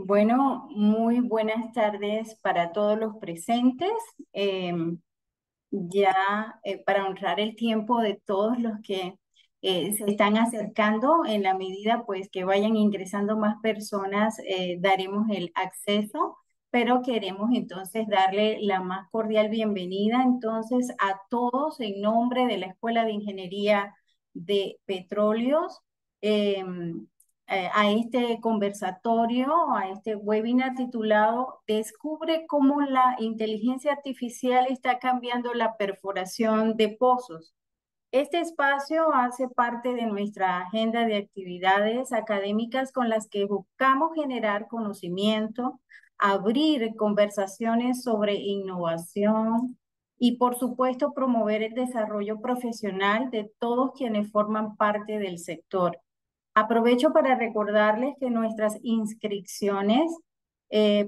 Bueno, muy buenas tardes para todos los presentes. Para honrar el tiempo de todos los que se están acercando, en la medida pues que vayan ingresando más personas, daremos el acceso, pero queremos entonces darle la más cordial bienvenida entonces a todos en nombre de la Escuela de Ingeniería de Petróleos. A este conversatorio, a este webinar titulado Descubre cómo la inteligencia artificial está cambiando la perforación de pozos. Este espacio hace parte de nuestra agenda de actividades académicas con las que buscamos generar conocimiento, abrir conversaciones sobre innovación y, por supuesto, promover el desarrollo profesional de todos quienes forman parte del sector. Aprovecho para recordarles que nuestras inscripciones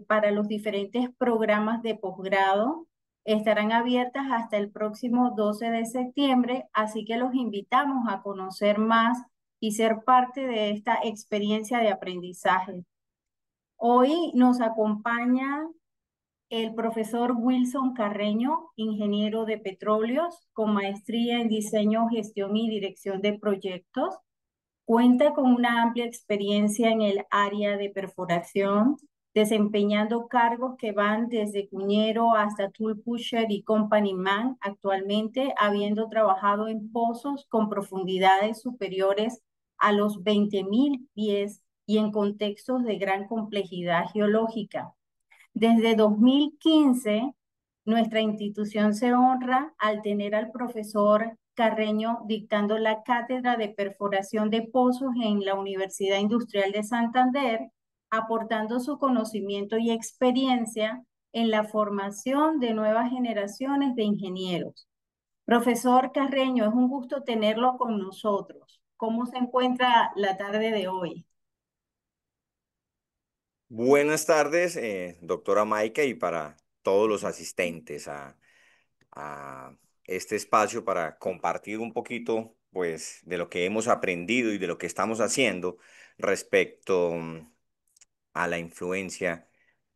para los diferentes programas de posgrado estarán abiertas hasta el próximo 12 de septiembre, así que los invitamos a conocer más y ser parte de esta experiencia de aprendizaje. Hoy nos acompaña el profesor Wilson Carreño, ingeniero de petróleos, con maestría en diseño, gestión y dirección de proyectos. Cuenta con una amplia experiencia en el área de perforación, desempeñando cargos que van desde cuñero hasta tool pusher y company man, actualmente habiendo trabajado en pozos con profundidades superiores a los 20.000 pies y en contextos de gran complejidad geológica. Desde 2015, nuestra institución se honra al tener al profesor Carreño dictando la cátedra de perforación de pozos en la Universidad Industrial de Santander, aportando su conocimiento y experiencia en la formación de nuevas generaciones de ingenieros. Profesor Carreño, es un gusto tenerlo con nosotros. ¿Cómo se encuentra la tarde de hoy? Buenas tardes, doctora Maika, y para todos los asistentes a este espacio para compartir un poquito, pues, de lo que hemos aprendido y de lo que estamos haciendo respecto a la influencia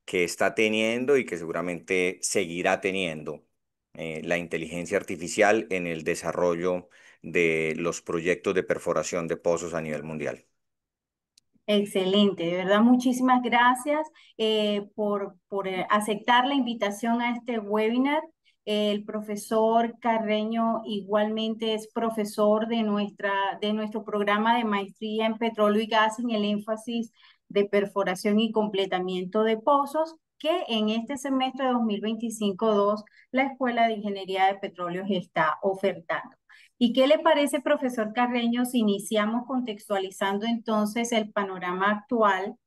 que está teniendo y que seguramente seguirá teniendo la inteligencia artificial en el desarrollo de los proyectos de perforación de pozos a nivel mundial. Excelente, de verdad, muchísimas gracias por aceptar la invitación a este webinar. El profesor Carreño igualmente es profesor de nuestro programa de maestría en petróleo y gas en el énfasis de perforación y completamiento de pozos, que en este semestre de 2025-2 la Escuela de Ingeniería de Petróleos está ofertando. ¿Y qué le parece, profesor Carreño, si iniciamos contextualizando entonces el panorama actual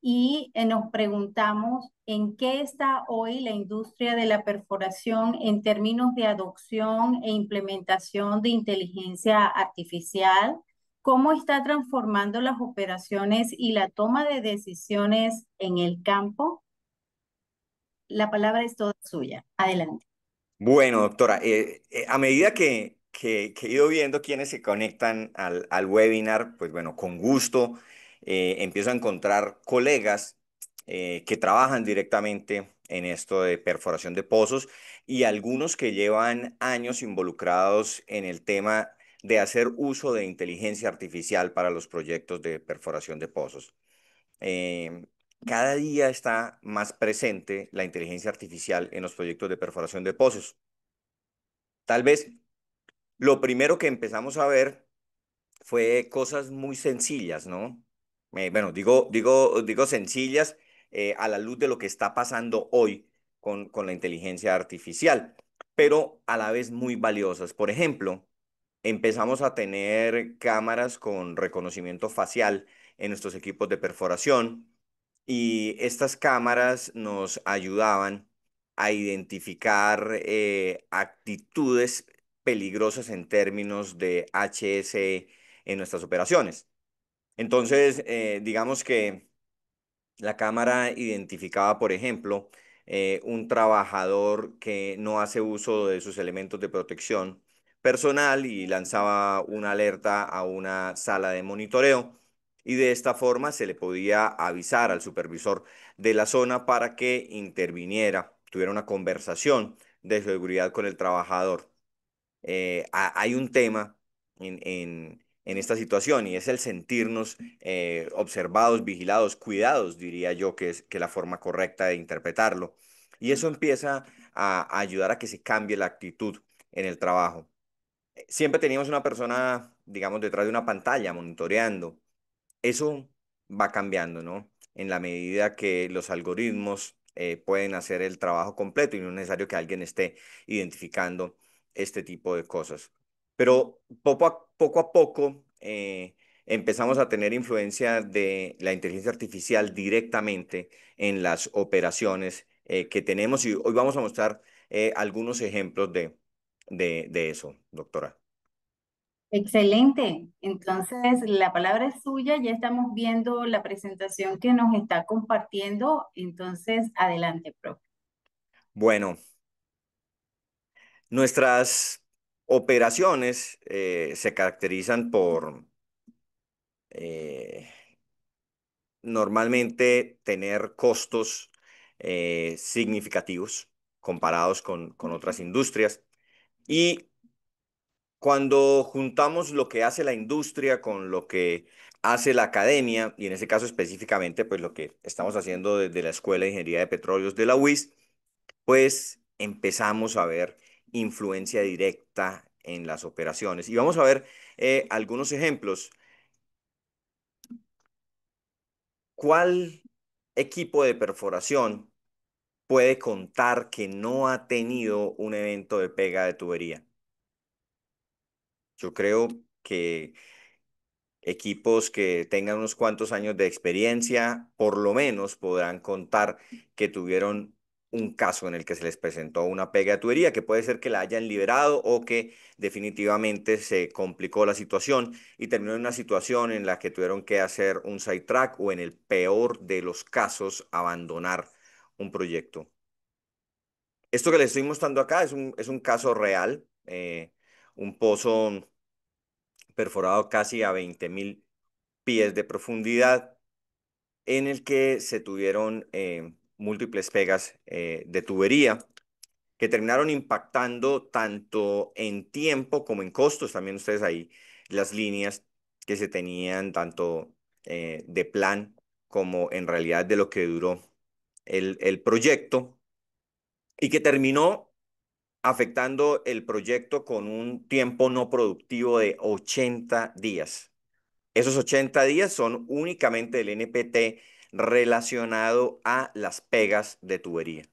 y nos preguntamos en qué está hoy la industria de la perforación en términos de adopción e implementación de inteligencia artificial? ¿Cómo está transformando las operaciones y la toma de decisiones en el campo? La palabra es toda suya. Adelante. Bueno, doctora, a medida que he ido viendo quiénes se conectan al webinar, pues bueno, con gusto empiezo a encontrar colegas que trabajan directamente en esto de perforación de pozos y algunos que llevan años involucrados en el tema de hacer uso de inteligencia artificial para los proyectos de perforación de pozos. Eh, Cada día está más presente la inteligencia artificial en los proyectos de perforación de pozos. Tal vez lo primero que empezamos a ver fue cosas muy sencillas, ¿no? Bueno, digo sencillas a la luz de lo que está pasando hoy con la inteligencia artificial, pero a la vez muy valiosas. Por ejemplo, empezamos a tener cámaras con reconocimiento facial en nuestros equipos de perforación y estas cámaras nos ayudaban a identificar actitudes peligrosas en términos de HSE en nuestras operaciones. Entonces, digamos que la cámara identificaba, por ejemplo, un trabajador que no hace uso de sus elementos de protección personal y lanzaba una alerta a una sala de monitoreo. y de esta forma se le podía avisar al supervisor de la zona para que interviniera, tuviera una conversación de seguridad con el trabajador. Hay un tema en esta situación y es el sentirnos observados, vigilados, cuidados, diría yo, que es la forma correcta de interpretarlo. Y eso empieza a ayudar a que se cambie la actitud en el trabajo. Siempre teníamos una persona, digamos, detrás de una pantalla monitoreando. Eso va cambiando, ¿no? En la medida que los algoritmos pueden hacer el trabajo completo y no es necesario que alguien esté identificando este tipo de cosas. Pero poco a poco empezamos a tener influencia de la inteligencia artificial directamente en las operaciones que tenemos y hoy vamos a mostrar algunos ejemplos de eso, doctora. Excelente. Entonces, la palabra es suya. Ya estamos viendo la presentación que nos está compartiendo. Entonces, adelante, profe. Bueno, nuestras operaciones se caracterizan por eh, normalmente tener costos significativos comparados con otras industrias. Y cuando juntamos lo que hace la industria con lo que hace la academia, y en ese caso específicamente, pues lo que estamos haciendo desde la Escuela de Ingeniería de Petróleos de la UIS, pues empezamos a ver influencia directa en las operaciones. Y vamos a ver algunos ejemplos. ¿Cuál equipo de perforación puede contar que no ha tenido un evento de pega de tubería? Yo creo que equipos que tengan unos cuantos años de experiencia, por lo menos podrán contar que tuvieron un caso en el que se les presentó una pega de tubería, que puede ser que la hayan liberado o que definitivamente se complicó la situación y terminó en una situación en la que tuvieron que hacer un sidetrack o en el peor de los casos abandonar un proyecto. Esto que les estoy mostrando acá es un caso real, un pozo perforado casi a 20.000 pies de profundidad, en el que se tuvieron múltiples pegas de tubería que terminaron impactando tanto en tiempo como en costos. También ustedes ahí las líneas que se tenían tanto de plan como en realidad de lo que duró el proyecto y que terminó afectando el proyecto con un tiempo no productivo de 80 días. Esos 80 días son únicamente del NPT relacionado a las pegas de tubería.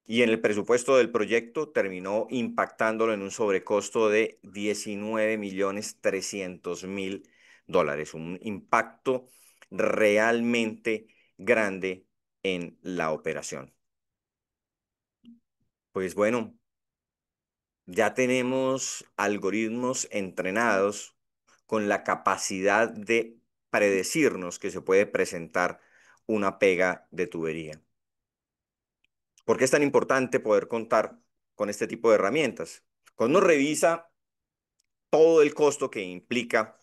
Y en el presupuesto del proyecto terminó impactándolo en un sobrecosto de 19.300.000 dólares. Un impacto realmente grande en la operación. Pues bueno, ya tenemos algoritmos entrenados con la capacidad de predecirnos que se puede presentar una pega de tubería. ¿Por qué es tan importante poder contar con este tipo de herramientas? Cuando uno revisa todo el costo que implica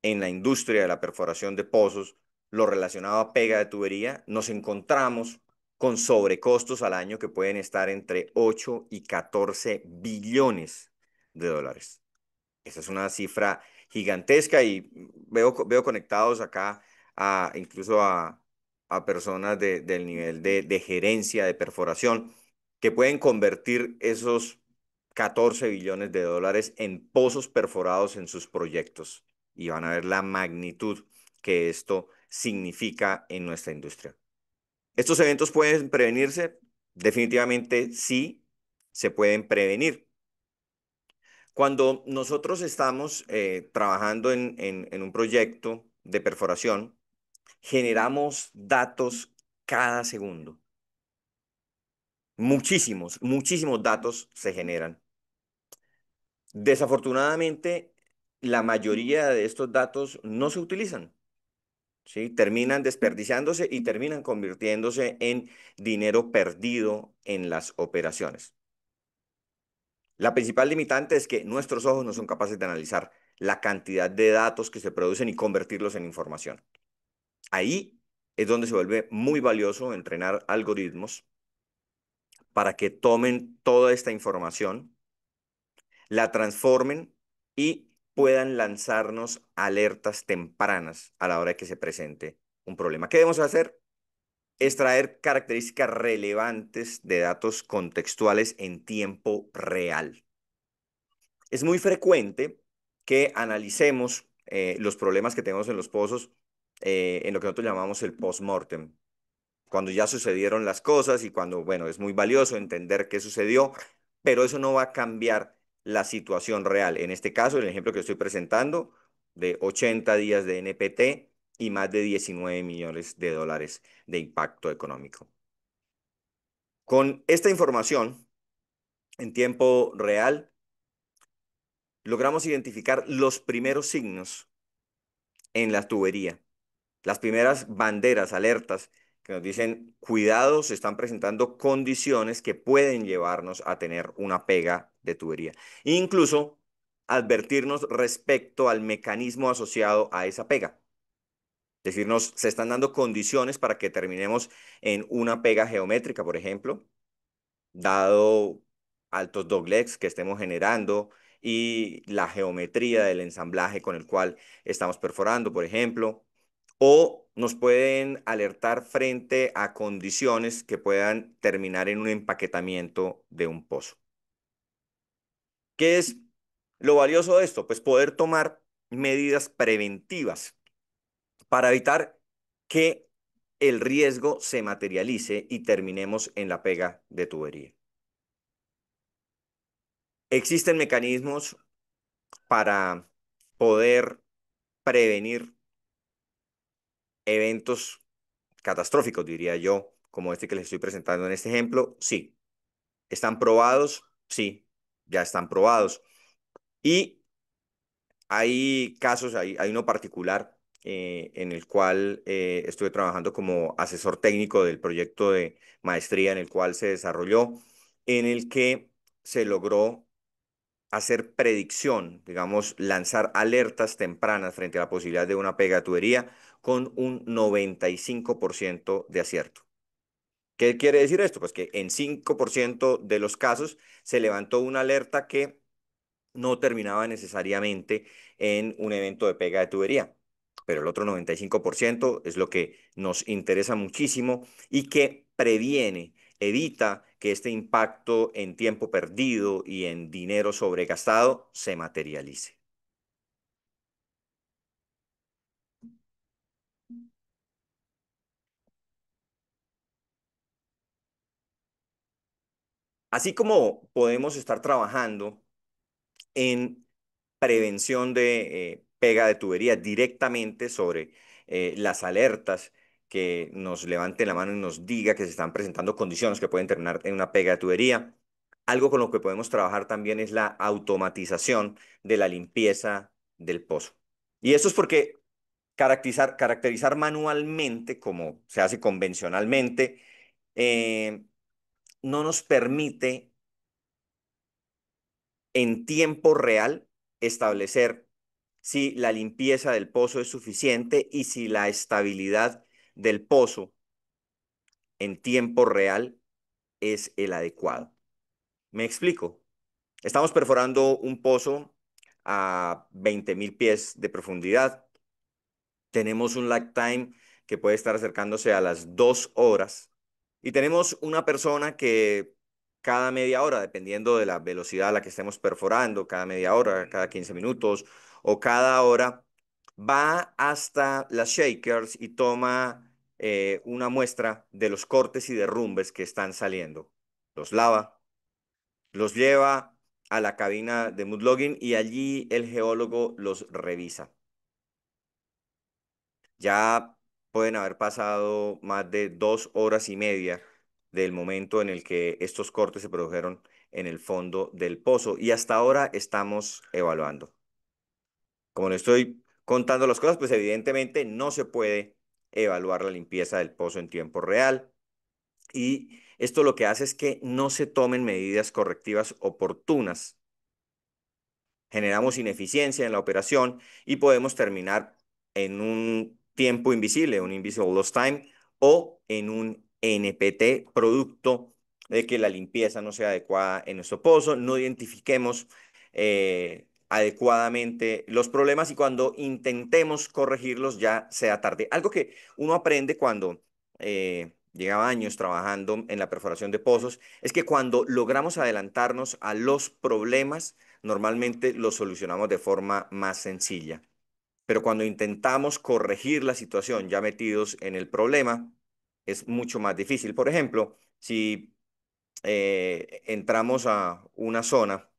en la industria de la perforación de pozos, lo relacionado a pega de tubería, nos encontramos con sobrecostos al año que pueden estar entre 8 y 14 billones de dólares. Esa es una cifra gigantesca y veo conectados acá incluso a personas del nivel de gerencia, de perforación, que pueden convertir esos 14 billones de dólares en pozos perforados en sus proyectos y van a ver la magnitud que esto significa en nuestra industria. ¿Estos eventos pueden prevenirse? Definitivamente sí, se pueden prevenir. Cuando nosotros estamos trabajando en un proyecto de perforación, generamos datos cada segundo. Muchísimos datos se generan. Desafortunadamente, la mayoría de estos datos no se utilizan, ¿sí? Terminan desperdiciándose y terminan convirtiéndose en dinero perdido en las operaciones. La principal limitante es que nuestros ojos no son capaces de analizar la cantidad de datos que se producen y convertirlos en información. Ahí es donde se vuelve muy valioso entrenar algoritmos para que tomen toda esta información, la transformen y puedan lanzarnos alertas tempranas a la hora de que se presente un problema. ¿Qué debemos hacer? Extraer características relevantes de datos contextuales en tiempo real. Es muy frecuente que analicemos los problemas que tenemos en los pozos en lo que nosotros llamamos el post-mortem, cuando ya sucedieron las cosas y cuando, bueno, es muy valioso entender qué sucedió, pero eso no va a cambiar la situación real. En este caso, el ejemplo que estoy presentando, de 80 días de NPT y más de 19 millones de dólares de impacto económico. Con esta información en tiempo real, logramos identificar los primeros signos en la tubería, las primeras banderas, alertas que nos dicen, cuidado, se están presentando condiciones que pueden llevarnos a tener una pega de tubería. E incluso advertirnos respecto al mecanismo asociado a esa pega. Decirnos, se están dando condiciones para que terminemos en una pega geométrica, por ejemplo, dado altos doglegs que estemos generando y la geometría del ensamblaje con el cual estamos perforando, por ejemplo, o nos pueden alertar frente a condiciones que puedan terminar en un empaquetamiento de un pozo. ¿Qué es lo valioso de esto? Pues poder tomar medidas preventivas para evitar que el riesgo se materialice y terminemos en la pega de tubería. Existen mecanismos para poder prevenir eventos catastróficos, diría yo, como este que les estoy presentando en este ejemplo. Sí. ¿Están probados? Sí, ya están probados. Y hay casos, hay uno particular en el cual estuve trabajando como asesor técnico del proyecto de maestría en el cual se desarrolló, en el que se logró hacer predicción, digamos, lanzar alertas tempranas frente a la posibilidad de una pega de tubería con un 95% de acierto. ¿Qué quiere decir esto? Pues que en 5% de los casos se levantó una alerta que no terminaba necesariamente en un evento de pega de tubería. Pero el otro 95% es lo que nos interesa muchísimo y que previene, evita que este impacto en tiempo perdido y en dinero sobregastado se materialice. Así como podemos estar trabajando en prevención de pega de tubería directamente sobre las alertas que nos levanten la mano y nos diga que se están presentando condiciones que pueden terminar en una pega de tubería. Algo con lo que podemos trabajar también es la automatización de la limpieza del pozo. Y esto es porque caracterizar manualmente, como se hace convencionalmente, eh, no nos permite en tiempo real establecer si la limpieza del pozo es suficiente y si la estabilidad del pozo en tiempo real es el adecuado. ¿Me explico? Estamos perforando un pozo a 20.000 pies de profundidad. Tenemos un lag time que puede estar acercándose a las 2 horas. Y tenemos una persona que cada media hora, dependiendo de la velocidad a la que estemos perforando, cada media hora, cada 15 minutos o cada hora, va hasta las shakers y toma una muestra de los cortes y derrumbes que están saliendo. Los lava, los lleva a la cabina de mudlogging y allí el geólogo los revisa. Ya pueden haber pasado más de 2 horas y media del momento en el que estos cortes se produjeron en el fondo del pozo y hasta ahora estamos evaluando. Como le estoy contando las cosas, pues evidentemente no se puede evaluar la limpieza del pozo en tiempo real y esto lo que hace es que no se tomen medidas correctivas oportunas. generamos ineficiencia en la operación y podemos terminar en un tiempo invisible, un invisible lost time, o en un NPT, producto de que la limpieza no sea adecuada en nuestro pozo, no identifiquemos adecuadamente los problemas y cuando intentemos corregirlos ya sea tarde. Algo que uno aprende cuando lleva años trabajando en la perforación de pozos es que cuando logramos adelantarnos a los problemas, normalmente los solucionamos de forma más sencilla. Pero cuando intentamos corregir la situación ya metidos en el problema, es mucho más difícil. Por ejemplo, si entramos a una zona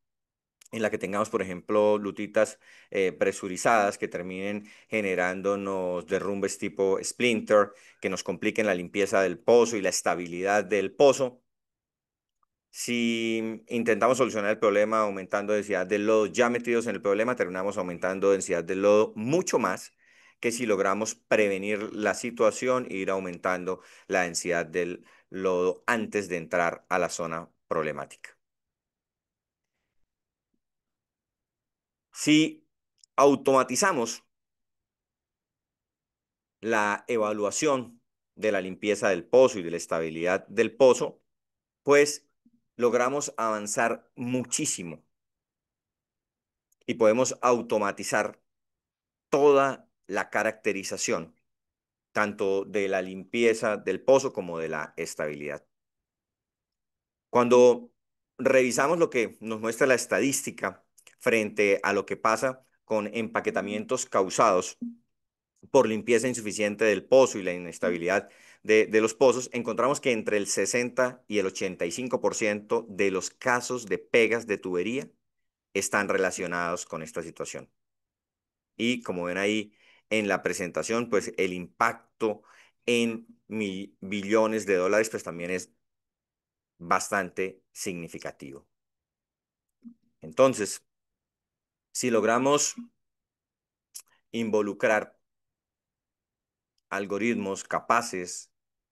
en la que tengamos, por ejemplo, lutitas presurizadas que terminen generándonos derrumbes tipo splinter, que nos compliquen la limpieza del pozo y la estabilidad del pozo. Si intentamos solucionar el problema aumentando densidad del lodo, ya metidos en el problema, terminamos aumentando densidad del lodo mucho más que si logramos prevenir la situación e ir aumentando la densidad del lodo antes de entrar a la zona problemática. Si automatizamos la evaluación de la limpieza del pozo y de la estabilidad del pozo, pues logramos avanzar muchísimo y podemos automatizar toda la caracterización, tanto de la limpieza del pozo como de la estabilidad. Cuando revisamos lo que nos muestra la estadística frente a lo que pasa con empaquetamientos causados por limpieza insuficiente del pozo y la inestabilidad de los pozos, encontramos que entre el 60 y el 85% de los casos de pegas de tubería están relacionados con esta situación. Y como ven ahí en la presentación, pues el impacto en billones de dólares pues también es bastante significativo. Entonces, si logramos involucrar algoritmos capaces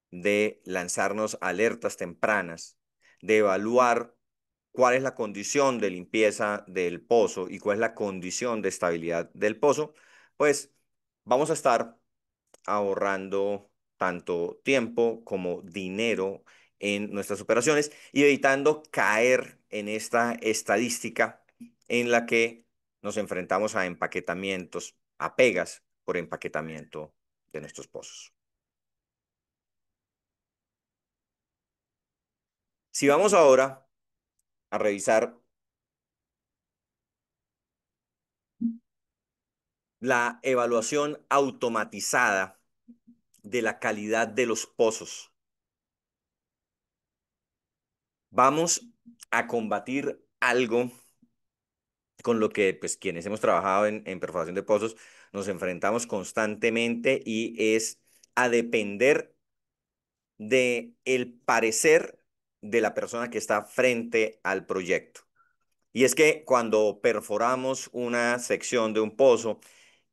de lanzarnos alertas tempranas, de evaluar cuál es la condición de limpieza del pozo y cuál es la condición de estabilidad del pozo, pues vamos a estar ahorrando tanto tiempo como dinero en nuestras operaciones y evitando caer en esta estadística en la que nos enfrentamos a empaquetamientos, a pegas por empaquetamiento de nuestros pozos. Si vamos ahora a revisar la evaluación automatizada de la calidad de los pozos, vamos a combatir algo con lo que pues quienes hemos trabajado en perforación de pozos nos enfrentamos constantemente y es a depender de el parecer de la persona que está frente al proyecto. Y es que cuando perforamos una sección de un pozo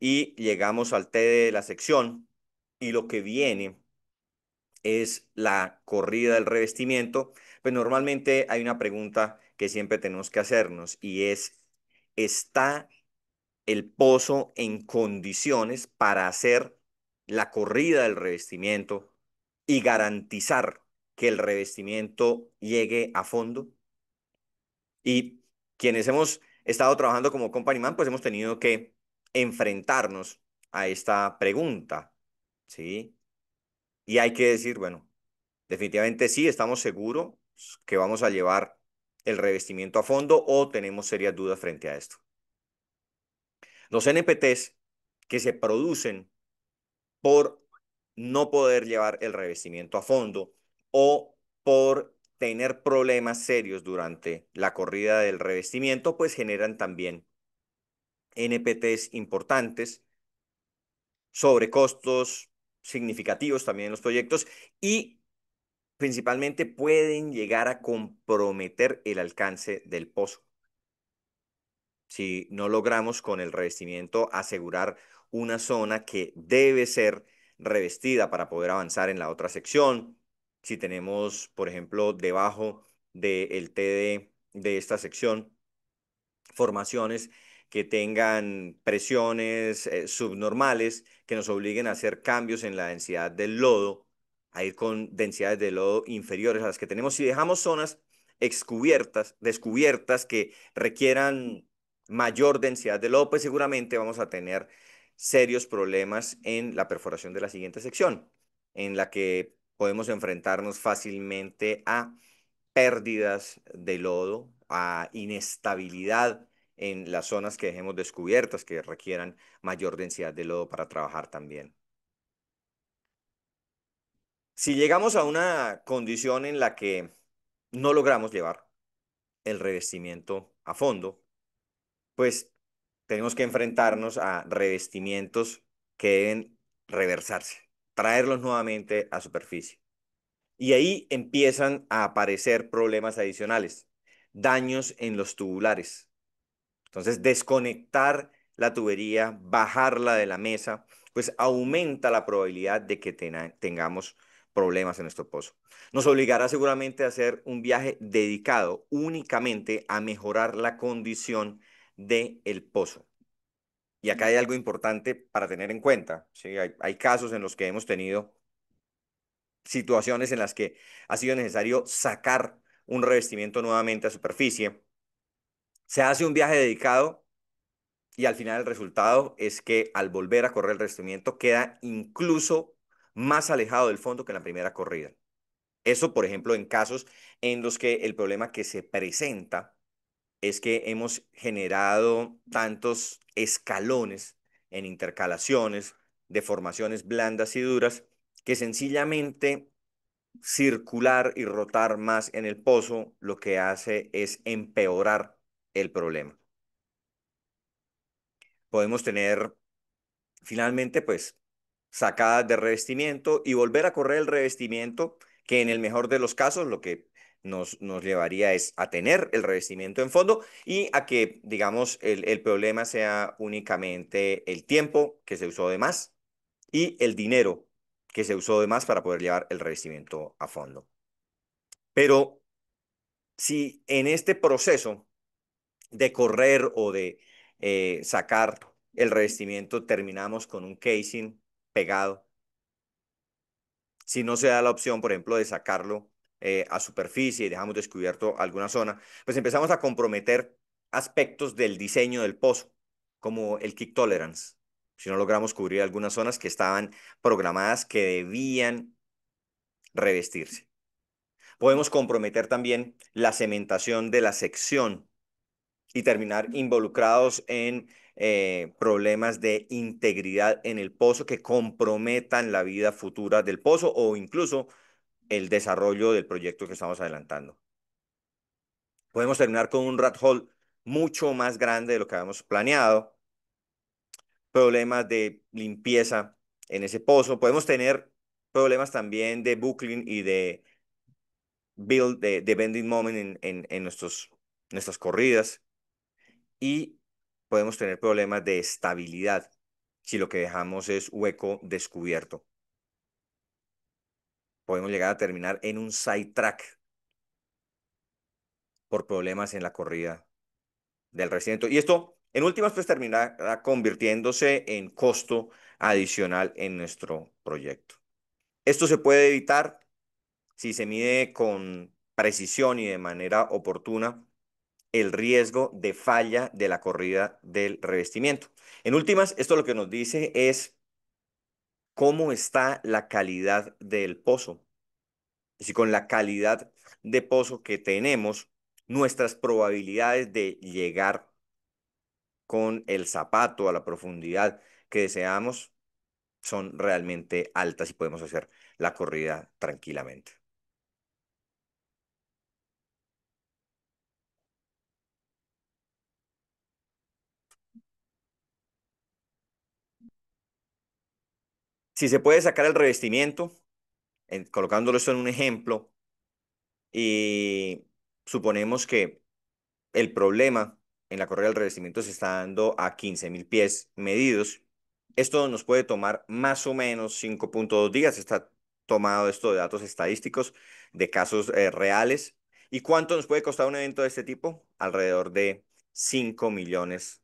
y llegamos al T de la sección y lo que viene es la corrida del revestimiento, pues normalmente hay una pregunta que siempre tenemos que hacernos y es, ¿está el pozo en condiciones para hacer la corrida del revestimiento y garantizar que el revestimiento llegue a fondo? Y quienes hemos estado trabajando como company man, pues hemos tenido que enfrentarnos a esta pregunta, ¿sí? Y hay que decir, bueno, definitivamente sí, estamos seguros que vamos a llevar el revestimiento a fondo o tenemos serias dudas frente a esto. Los NPTs que se producen por no poder llevar el revestimiento a fondo o por tener problemas serios durante la corrida del revestimiento, pues generan también NPTs importantes, sobrecostos significativos también en los proyectos y principalmente pueden llegar a comprometer el alcance del pozo. Si no logramos con el revestimiento asegurar una zona que debe ser revestida para poder avanzar en la otra sección, si tenemos, por ejemplo, debajo del TD de esta sección, formaciones que tengan presiones subnormales que nos obliguen a hacer cambios en la densidad del lodo, a ir con densidades de lodo inferiores a las que tenemos. Si dejamos zonas descubiertas que requieran mayor densidad de lodo, pues seguramente vamos a tener serios problemas en la perforación de la siguiente sección, en la que podemos enfrentarnos fácilmente a pérdidas de lodo, a inestabilidad en las zonas que dejemos descubiertas, que requieran mayor densidad de lodo para trabajar también. Si llegamos a una condición en la que no logramos llevar el revestimiento a fondo, pues tenemos que enfrentarnos a revestimientos que deben reversarse, traerlos nuevamente a superficie. Y ahí empiezan a aparecer problemas adicionales, daños en los tubulares. Entonces, desconectar la tubería, bajarla de la mesa, pues aumenta la probabilidad de que tengamos problemas en nuestro pozo. Nos obligará seguramente a hacer un viaje dedicado únicamente a mejorar la condición del pozo. Y acá hay algo importante para tener en cuenta. ¿Sí? Hay casos en los que hemos tenido situaciones en las que ha sido necesario sacar un revestimiento nuevamente a superficie. Se hace un viaje dedicado y al final el resultado es que al volver a correr el revestimiento queda incluso más alejado del fondo que en la primera corrida. Eso, por ejemplo, en casos en los que el problema que se presenta es que hemos generado tantos escalones en intercalaciones, deformaciones blandas y duras, que sencillamente circular y rotar más en el pozo lo que hace es empeorar el problema. Podemos tener finalmente pues sacadas de revestimiento y volver a correr el revestimiento, que en el mejor de los casos lo que nos llevaría es a tener el revestimiento en fondo y a que, digamos, el problema sea únicamente el tiempo que se usó de más y el dinero que se usó de más para poder llevar el revestimiento a fondo. Pero si en este proceso de correr o de sacar el revestimiento terminamos con un casing pegado, si no se da la opción, por ejemplo, de sacarlo a superficie y dejamos descubierto alguna zona, pues empezamos a comprometer aspectos del diseño del pozo, como el kick tolerance. Si no logramos cubrir algunas zonas que estaban programadas que debían revestirse. Podemos comprometer también la cementación de la sección y terminar involucrados en problemas de integridad en el pozo que comprometan la vida futura del pozo o incluso el desarrollo del proyecto que estamos adelantando. Podemos terminar con un rat hole mucho más grande de lo que habíamos planeado, problemas de limpieza en ese pozo. Podemos tener problemas también de buckling y de build, de bending moment en nuestras corridas. Y podemos tener problemas de estabilidad si lo que dejamos es hueco descubierto. Podemos llegar a terminar en un sidetrack por problemas en la corrida del recinto. Y esto, en últimas, pues terminará convirtiéndose en costo adicional en nuestro proyecto. Esto se puede evitar si se mide con precisión y de manera oportuna el riesgo de falla de la corrida del revestimiento. En últimas, esto lo que nos dice es cómo está la calidad del pozo. Y si con la calidad de pozo que tenemos, nuestras probabilidades de llegar con el zapato a la profundidad que deseamos son realmente altas y podemos hacer la corrida tranquilamente. Si se puede sacar el revestimiento, colocándolo esto en un ejemplo, y suponemos que el problema en la correa del revestimiento se está dando a 15.000 pies medidos. Esto nos puede tomar más o menos 5.2 días. Está tomado esto de datos estadísticos de casos reales. ¿Y cuánto nos puede costar un evento de este tipo? Alrededor de 5 millones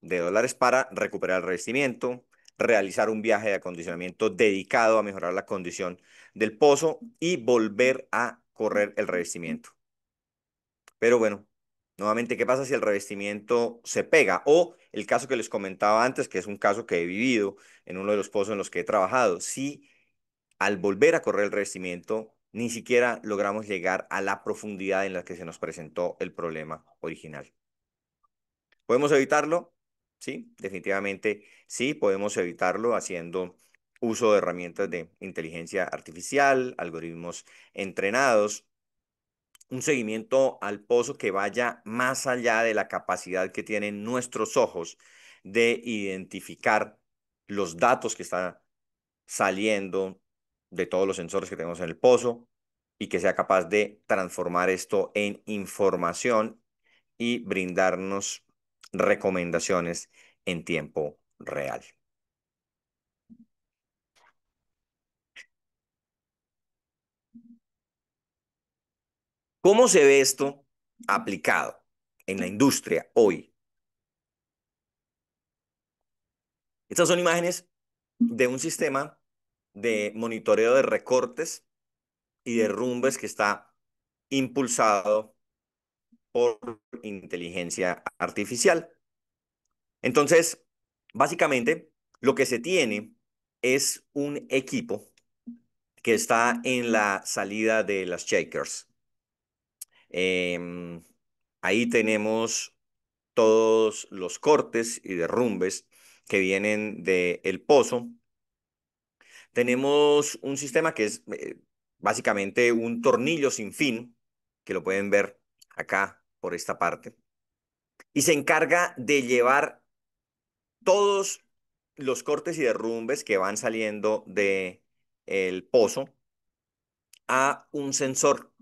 de dólares para recuperar el revestimiento, realizar un viaje de acondicionamiento dedicado a mejorar la condición del pozo y volver a correr el revestimiento. Pero bueno, nuevamente, ¿qué pasa si el revestimiento se pega? O el caso que les comentaba antes, que es un caso que he vivido en uno de los pozos en los que he trabajado. Si al volver a correr el revestimiento, ni siquiera logramos llegar a la profundidad en la que se nos presentó el problema original. ¿Podemos evitarlo? Sí, definitivamente sí, podemos evitarlo haciendo uso de herramientas de inteligencia artificial, algoritmos entrenados, un seguimiento al pozo que vaya más allá de la capacidad que tienen nuestros ojos de identificar los datos que están saliendo de todos los sensores que tenemos en el pozo y que sea capaz de transformar esto en información y brindarnos recomendaciones en tiempo real. ¿Cómo se ve esto aplicado en la industria hoy? Estas son imágenes de un sistema de monitoreo de recortes y derrumbes que está impulsado por inteligencia artificial. Entonces, básicamente, lo que se tiene es un equipo que está en la salida de las shakers. Em, Ahí tenemos todos los cortes y derrumbes que vienen del pozo. Tenemos un sistema que es básicamente un tornillo sin fin, que lo pueden ver acá por esta parte, y se encarga de llevar todos los cortes y derrumbes que van saliendo de el pozo a un sensor.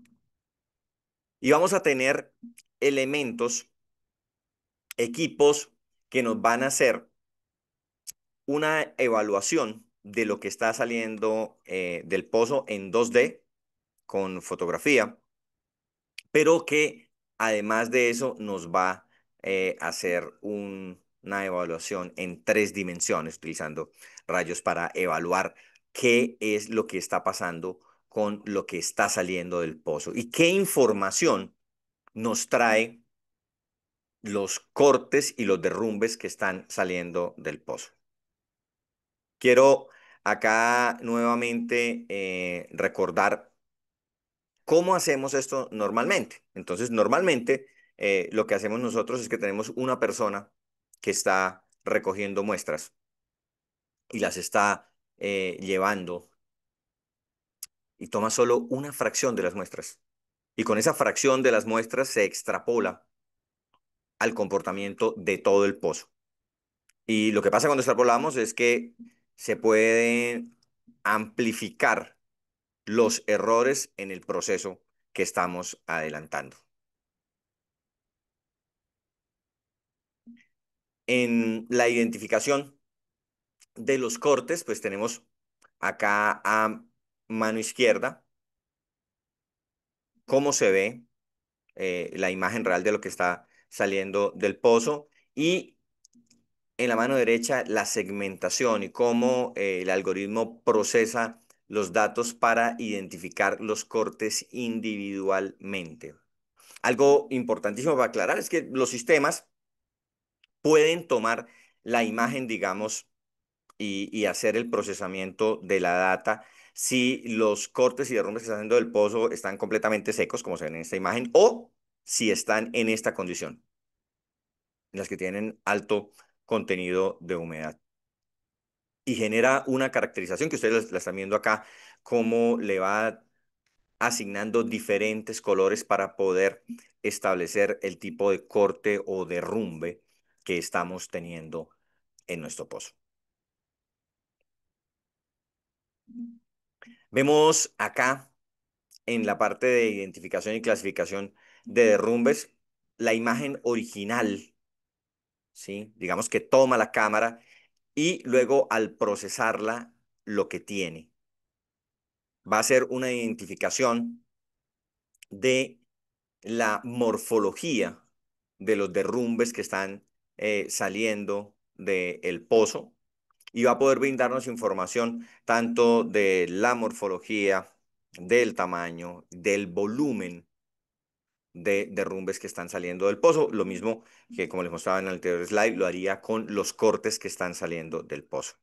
Y vamos a tener elementos, equipos que nos van a hacer una evaluación de lo que está saliendo del pozo en 2D con fotografía, pero que además de eso nos va a hacer una evaluación en 3 dimensiones, utilizando rayos para evaluar qué es lo que está pasando con lo que está saliendo del pozo y qué información nos trae los cortes y los derrumbes que están saliendo del pozo. Quiero acá nuevamente recordar cómo hacemos esto normalmente. Entonces, normalmente lo que hacemos nosotros es que tenemos una persona que está recogiendo muestras y las está llevando y toma solo una fracción de las muestras. Y con esa fracción de las muestras se extrapola al comportamiento de todo el pozo. Y lo que pasa cuando extrapolamos es que se pueden amplificar los errores en el proceso que estamos adelantando. En la identificación de los cortes, pues tenemos acá a mano izquierda cómo se ve la imagen real de lo que está saliendo del pozo y en la mano derecha la segmentación y cómo el algoritmo procesa los datos para identificar los cortes individualmente. Algo importantísimo para aclarar es que los sistemas pueden tomar la imagen, digamos, y hacer el procesamiento de la data si los cortes y derrumbes que están haciendo del pozo están completamente secos, como se ven en esta imagen, o si están en esta condición, en las que tienen alto contenido de humedad. Y genera una caracterización que ustedes la están viendo acá, cómo le va asignando diferentes colores para poder establecer el tipo de corte o derrumbe que estamos teniendo en nuestro pozo. Vemos acá en la parte de identificación y clasificación de derrumbes la imagen original, ¿sí? Digamos que toma la cámara y luego al procesarla lo que tiene. Va a ser una identificación de la morfología de los derrumbes que están saliendo del pozo y va a poder brindarnos información tanto de la morfología, del tamaño, del volumen de derrumbes que están saliendo del pozo. Lo mismo que, como les mostraba en el anterior slide, lo haría con los cortes que están saliendo del pozo.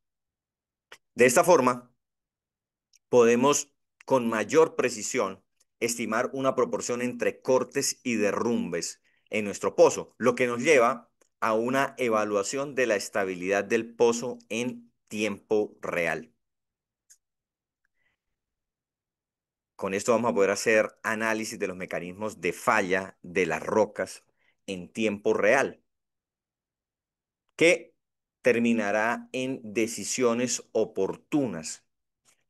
De esta forma, podemos con mayor precisión estimar una proporción entre cortes y derrumbes en nuestro pozo, lo que nos lleva a una evaluación de la estabilidad del pozo en tiempo real. Con esto vamos a poder hacer análisis de los mecanismos de falla de las rocas en tiempo real, que terminará en decisiones oportunas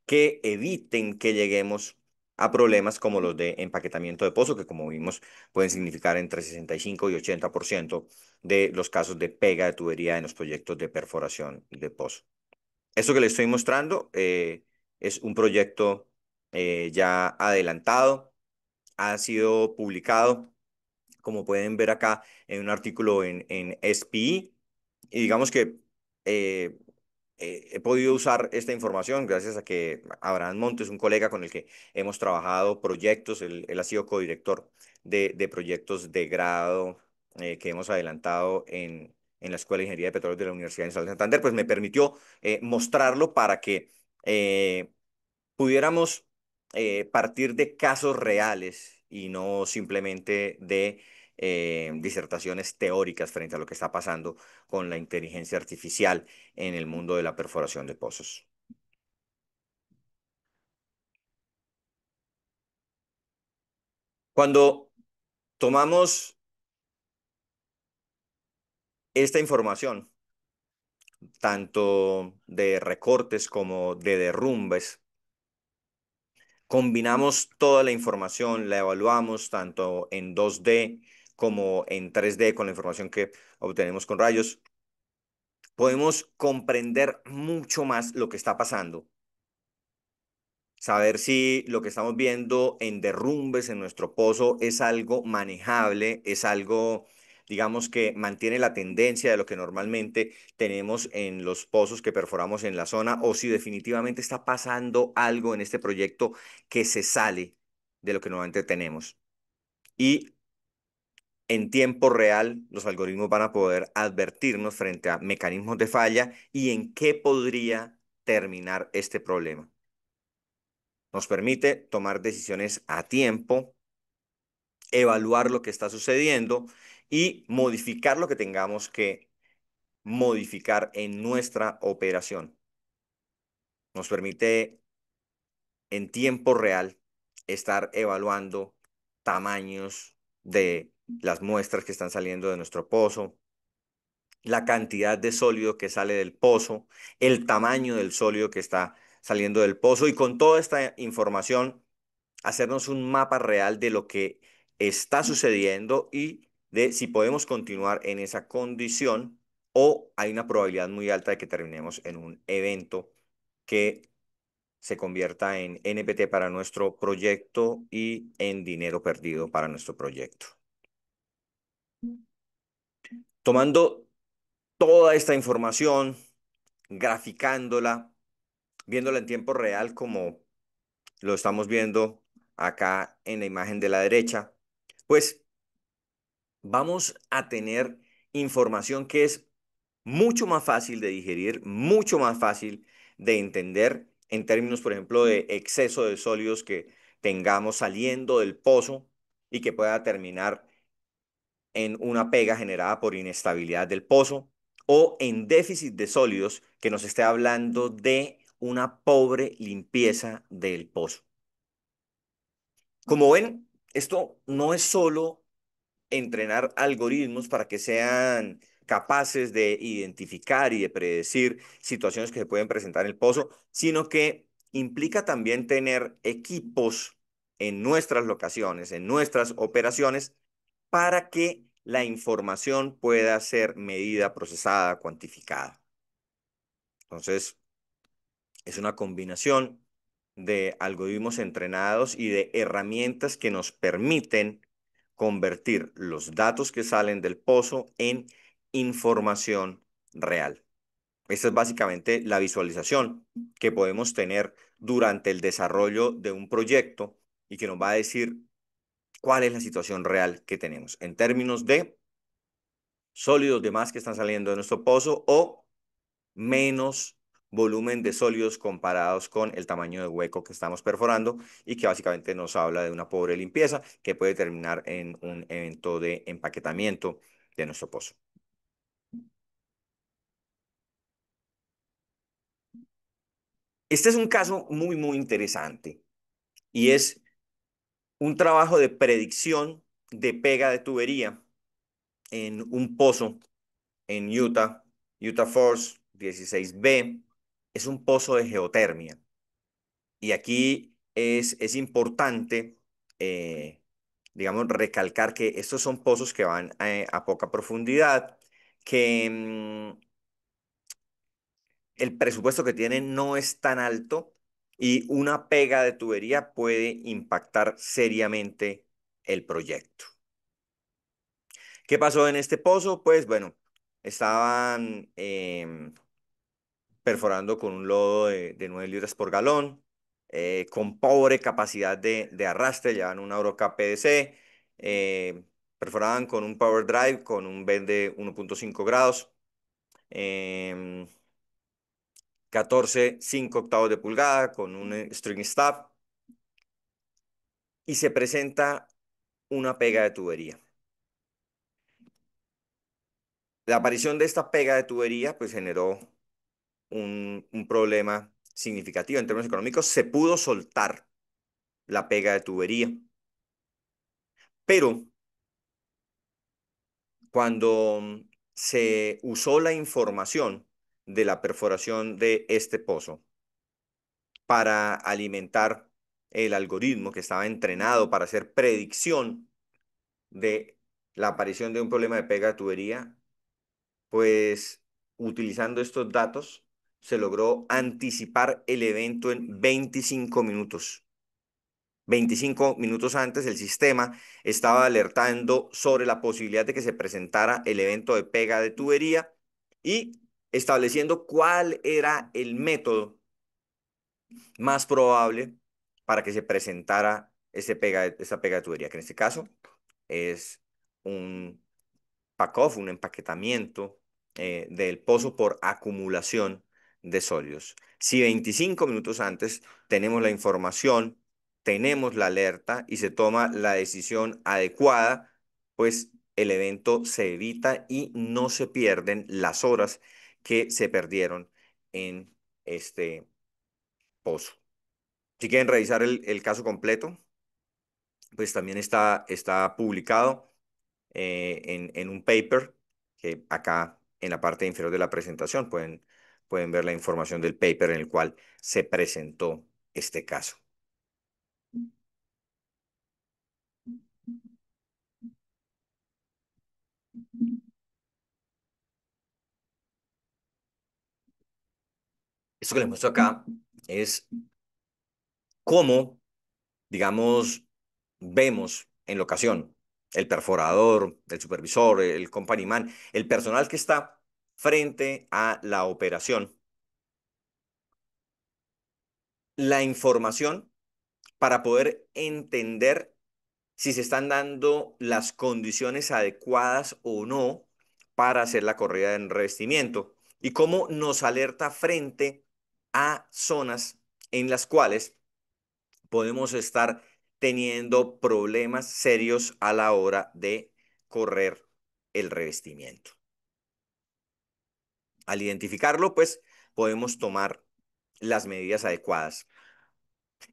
que eviten que lleguemos a problemas como los de empaquetamiento de pozo, que como vimos pueden significar entre 65 y 80% de los casos de pega de tubería en los proyectos de perforación de pozo. Esto que les estoy mostrando es un proyecto ya adelantado, ha sido publicado, como pueden ver acá, en un artículo en SPE. Y digamos que eh, he podido usar esta información gracias a que Abraham Montes, un colega con el que hemos trabajado proyectos, él ha sido codirector de proyectos de grado que hemos adelantado en la Escuela de Ingeniería de Petróleo de la Universidad Nacional de Santander, pues me permitió mostrarlo para que pudiéramos partir de casos reales y no simplemente de disertaciones teóricas frente a lo que está pasando con la inteligencia artificial en el mundo de la perforación de pozos. Cuando tomamos esta información, tanto de recortes como de derrumbes, combinamos toda la información, la evaluamos tanto en 2D como en 3D con la información que obtenemos con rayos, podemos comprender mucho más lo que está pasando, saber si lo que estamos viendo en derrumbes en nuestro pozo es algo manejable, es algo, digamos, que mantiene la tendencia de lo que normalmente tenemos en los pozos que perforamos en la zona, o si definitivamente está pasando algo en este proyecto que se sale de lo que normalmente tenemos. Y en tiempo real, los algoritmos van a poder advertirnos frente a mecanismos de falla y en qué podría terminar este problema. Nos permite tomar decisiones a tiempo, evaluar lo que está sucediendo y modificar lo que tengamos que modificar en nuestra operación. Nos permite en tiempo real estar evaluando tamaños de las muestras que están saliendo de nuestro pozo, la cantidad de sólido que sale del pozo, el tamaño del sólido que está saliendo del pozo, y con toda esta información hacernos un mapa real de lo que está sucediendo y de si podemos continuar en esa condición o hay una probabilidad muy alta de que terminemos en un evento que se convierta en NPT para nuestro proyecto y en dinero perdido para nuestro proyecto. Tomando toda esta información, graficándola, viéndola en tiempo real como lo estamos viendo acá en la imagen de la derecha, pues vamos a tener información que es mucho más fácil de digerir, mucho más fácil de entender en términos, por ejemplo, de exceso de sólidos que tengamos saliendo del pozo y que pueda terminar en una pega generada por inestabilidad del pozo o en déficit de sólidos que nos esté hablando de una pobre limpieza del pozo. Como ven, esto no es solo entrenar algoritmos para que sean capaces de identificar y de predecir situaciones que se pueden presentar en el pozo, sino que implica también tener equipos en nuestras locaciones, en nuestras operaciones, para que la información pueda ser medida, procesada, cuantificada. Entonces, es una combinación de algoritmos entrenados y de herramientas que nos permiten convertir los datos que salen del pozo en información real. Esta es básicamente la visualización que podemos tener durante el desarrollo de un proyecto y que nos va a decir cuál es la situación real que tenemos en términos de sólidos de más que están saliendo de nuestro pozo o menos volumen de sólidos comparados con el tamaño de hueco que estamos perforando y que básicamente nos habla de una pobre limpieza que puede terminar en un evento de empaquetamiento de nuestro pozo. Este es un caso muy interesante y es un trabajo de predicción de pega de tubería en un pozo en Utah, Utah Falls 16B. Es un pozo de geotermia. Y aquí es importante, digamos, recalcar que estos son pozos que van a poca profundidad, que el presupuesto que tienen no es tan alto y una pega de tubería puede impactar seriamente el proyecto. ¿Qué pasó en este pozo? Pues bueno, estaban perforando con un lodo de 9 libras por galón, con pobre capacidad de arrastre, llevaban una Oroca PDC, perforaban con un Power Drive con un bend de 1.5 grados, eh, 14, 5 octavos de pulgada con un string staff y se presenta una pega de tubería. La aparición de esta pega de tubería pues generó un problema significativo en términos económicos. Se pudo soltar la pega de tubería, pero cuando se usó la información de la perforación de este pozo para alimentar el algoritmo que estaba entrenado para hacer predicción de la aparición de un problema de pega de tubería, pues utilizando estos datos se logró anticipar el evento en 25 minutos. 25 minutos antes, el sistema estaba alertando sobre la posibilidad de que se presentara el evento de pega de tubería y estableciendo cuál era el método más probable para que se presentara esa pega de tubería, que en este caso es un pack-off, un empaquetamiento del pozo por acumulación de sólidos. Si 25 minutos antes tenemos la información, tenemos la alerta y se toma la decisión adecuada, pues el evento se evita y no se pierden las horas que se perdieron en este pozo. Si quieren revisar el caso completo, pues también está publicado en un paper que acá en la parte inferior de la presentación pueden ver la información del paper en el cual se presentó este caso. Esto que les muestro acá es cómo, digamos, vemos en la ocasión el perforador, el supervisor, el company man, el personal que está frente a la operación, la información para poder entender si se están dando las condiciones adecuadas o no para hacer la corrida de revestimiento y cómo nos alerta frente a zonas en las cuales podemos estar teniendo problemas serios a la hora de correr el revestimiento. Al identificarlo, pues podemos tomar las medidas adecuadas.